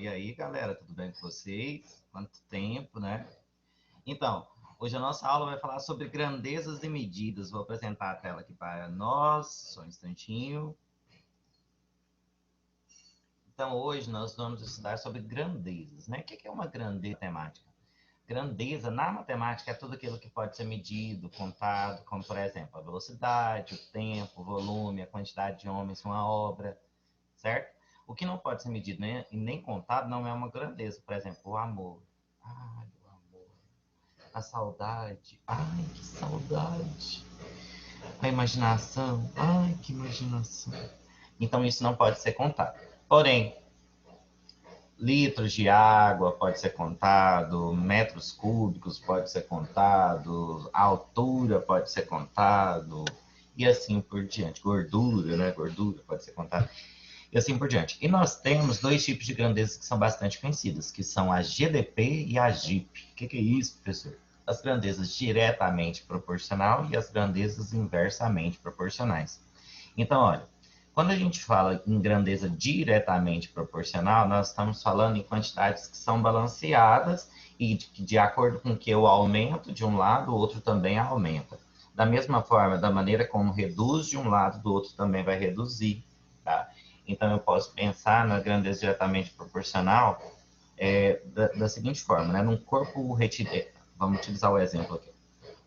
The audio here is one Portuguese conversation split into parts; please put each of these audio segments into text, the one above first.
E aí, galera, tudo bem com vocês? Quanto tempo, né? Então, hoje a nossa aula vai falar sobre grandezas e medidas. Vou apresentar a tela aqui para nós, só um instantinho. Então, hoje nós vamos estudar sobre grandezas, né? O que é uma grandeza matemática? Grandeza na matemática é tudo aquilo que pode ser medido, contado, como, por exemplo, a velocidade, o tempo, o volume, a quantidade de homens em uma obra, certo? O que não pode ser medido e nem contado não é uma grandeza. Por exemplo, o amor. Ai, o amor. A saudade. Ai, que saudade. A imaginação. Ai, que imaginação. Então, isso não pode ser contado. Porém, litros de água pode ser contado, metros cúbicos pode ser contado, a altura pode ser contado, e assim por diante. Gordura, né? Gordura pode ser contada. E assim por diante. E nós temos dois tipos de grandezas que são bastante conhecidas, que são a GDP e a GIP. O que é isso, professor? As grandezas diretamente proporcional e as grandezas inversamente proporcionais. Então, olha, quando a gente fala em grandeza diretamente proporcional, nós estamos falando em quantidades que são balanceadas e de acordo com que eu aumento de um lado, o outro também aumenta. Da mesma forma, da maneira como reduz de um lado, do outro também vai reduzir, tá? Então, eu posso pensar na grandeza diretamente proporcional da seguinte forma, né? Num corpo retilíneo, vamos utilizar o exemplo aqui.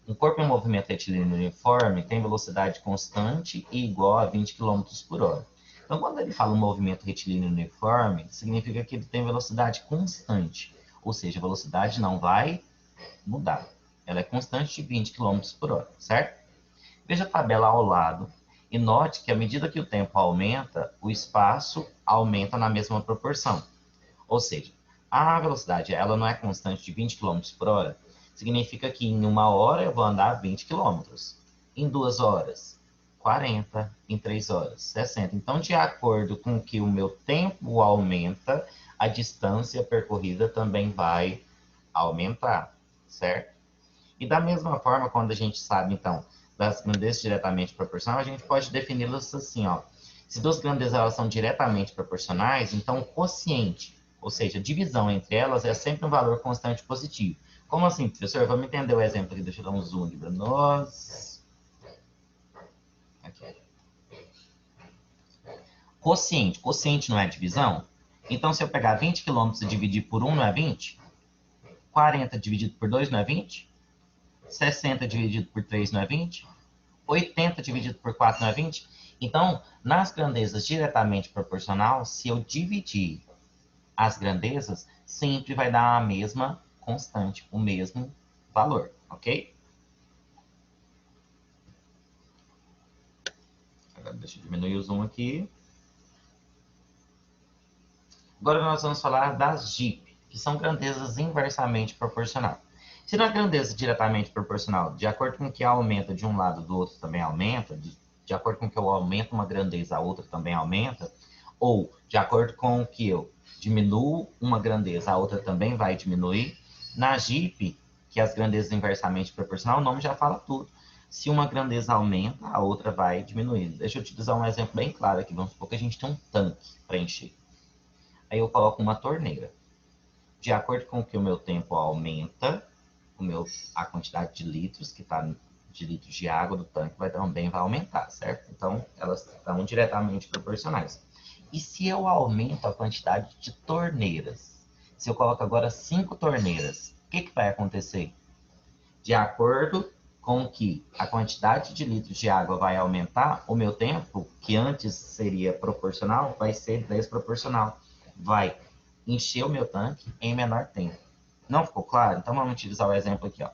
Um corpo em movimento retilíneo uniforme tem velocidade constante e igual a 20 km por hora. Então, quando ele fala um movimento retilíneo uniforme, significa que ele tem velocidade constante, ou seja, a velocidade não vai mudar. Ela é constante de 20 km por hora, certo? Veja a tabela ao lado e note que à medida que o tempo aumenta, o espaço aumenta na mesma proporção. Ou seja, a velocidade ela não é constante de 20 km por hora, significa que em uma hora eu vou andar 20 km. Em 2 horas, 40. Em 3 horas, 60. Então, de acordo com que o meu tempo aumenta, a distância percorrida também vai aumentar, certo? E da mesma forma, quando a gente sabe, então, das grandezas diretamente proporcionais, a gente pode defini-las assim, ó. Se duas grandezas elas são diretamente proporcionais, então o quociente, ou seja, a divisão entre elas é sempre um valor constante positivo. Como assim, professor? Vamos entender o exemplo aqui. Deixa eu dar um zoom aqui para nós. Aqui. Quociente. Quociente não é divisão? Então, se eu pegar 20 km e dividir por 1, não é 20? 40 dividido por 2 não é 20? 60 dividido por 3 não é 20? 80 dividido por 4 não é 20? Então, nas grandezas diretamente proporcional, se eu dividir as grandezas, sempre vai dar a mesma constante, o mesmo valor, ok? Agora, deixa eu diminuir o zoom aqui. Agora nós vamos falar das GIP, que são grandezas inversamente proporcional. Se na grandeza diretamente proporcional, de acordo com que aumenta de um lado do outro também aumenta, de acordo com que eu aumento uma grandeza, a outra também aumenta, ou de acordo com que eu diminuo uma grandeza, a outra também vai diminuir, na GIP, que é as grandezas inversamente proporcional, o nome já fala tudo. Se uma grandeza aumenta, a outra vai diminuindo. Deixa eu te dar um exemplo bem claro aqui. Vamos supor que a gente tem um tanque para encher. Aí eu coloco uma torneira. De acordo com que o meu tempo aumenta, a quantidade de litros que está de litros de água do tanque também vai aumentar, certo? Então, elas estão diretamente proporcionais. E se eu aumento a quantidade de torneiras? Se eu coloco agora 5 torneiras, o que vai acontecer? De acordo com que a quantidade de litros de água vai aumentar, o meu tempo, que antes seria proporcional, vai ser desproporcional. Vai encher o meu tanque em menor tempo. Não ficou claro? Então vamos utilizar o exemplo aqui, ó.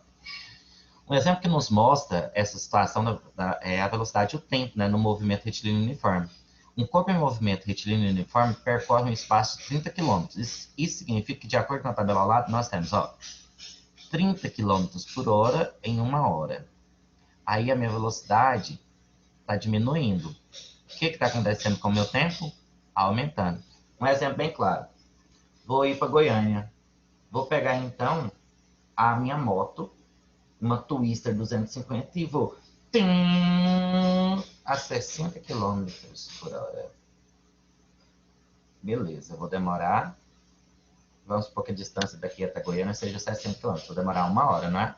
Um exemplo que nos mostra essa situação é a velocidade e o tempo, né, no movimento retilíneo uniforme. Um corpo em movimento retilíneo uniforme percorre um espaço de 30 km. Isso significa que, de acordo com a tabela ao lado, nós temos 30 km por hora em uma hora. Aí a minha velocidade está diminuindo. O que está acontecendo com o meu tempo? Aumentando. Um exemplo bem claro. Vou ir para Goiânia. Vou pegar, então, a minha moto, uma Twister 250, e vou a 60 km por hora. Beleza, vou demorar vamos supor que a distância daqui até Goiânia seja 60 km, vou demorar 1 hora, não é?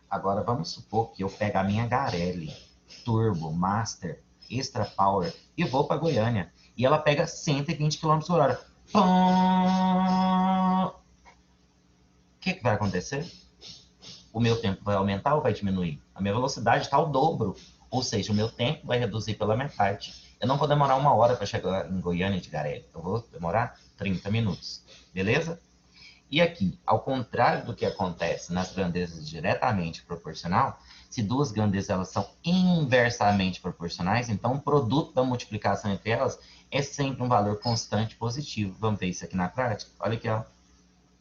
Agora, vamos supor que eu pego a minha Garelli Turbo, Master, Extra Power e vou para Goiânia. E ela pega 120 km por hora. O que vai acontecer? O meu tempo vai aumentar ou vai diminuir? A minha velocidade está ao dobro. Ou seja, o meu tempo vai reduzir pela metade. Eu não vou demorar 1 hora para chegar em Goiânia de Garelli. Eu vou demorar 30 minutos. Beleza? E aqui, ao contrário do que acontece nas grandezas diretamente proporcional, se duas grandezas elas são inversamente proporcionais, então o produto da multiplicação entre elas é sempre um valor constante positivo. Vamos ver isso aqui na prática? Olha aqui, ó.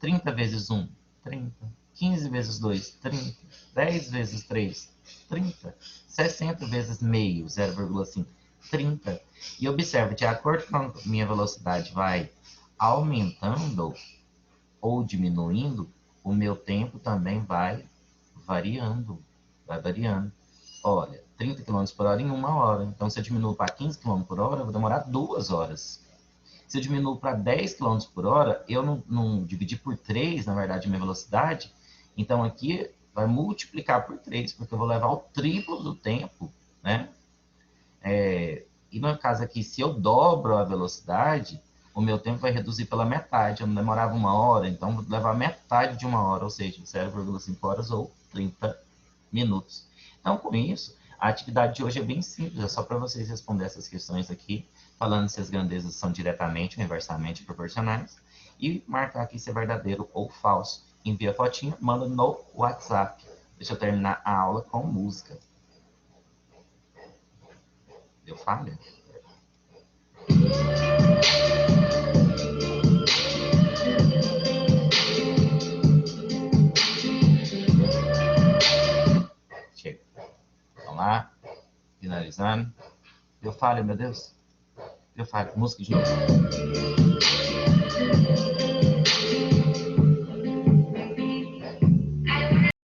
30 vezes 1, 30. 15 vezes 2, 30. 10 vezes 3, 30. 60 vezes meio, 0,5, 30. E observe, de acordo com a minha velocidade vai aumentando ou diminuindo, o meu tempo também vai variando. Vai variando. Olha, 30 km por hora em 1 hora. Então, se eu diminuo para 15 km por hora, eu vou demorar 2 horas. Se eu diminuo para 10 km por hora, eu não dividi por 3, na verdade, a minha velocidade. Então, aqui vai multiplicar por 3, porque eu vou levar o triplo do tempo, né? E no caso aqui, se eu dobro a velocidade, o meu tempo vai reduzir pela metade. Eu não demorava 1 hora, então vou levar metade de 1 hora, ou seja, 0,5 horas ou 30 minutos. Então, com isso, a atividade de hoje é bem simples, é só para vocês responderem essas questões aqui, falando se as grandezas são diretamente ou inversamente proporcionais, e marcar aqui se é verdadeiro ou falso. Envia a fotinha, manda no WhatsApp. Deixa eu terminar a aula com música. Deu falha? Chega. Vamos lá. Finalizando. Deu falha, meu Deus. Deu falha. Música de novo.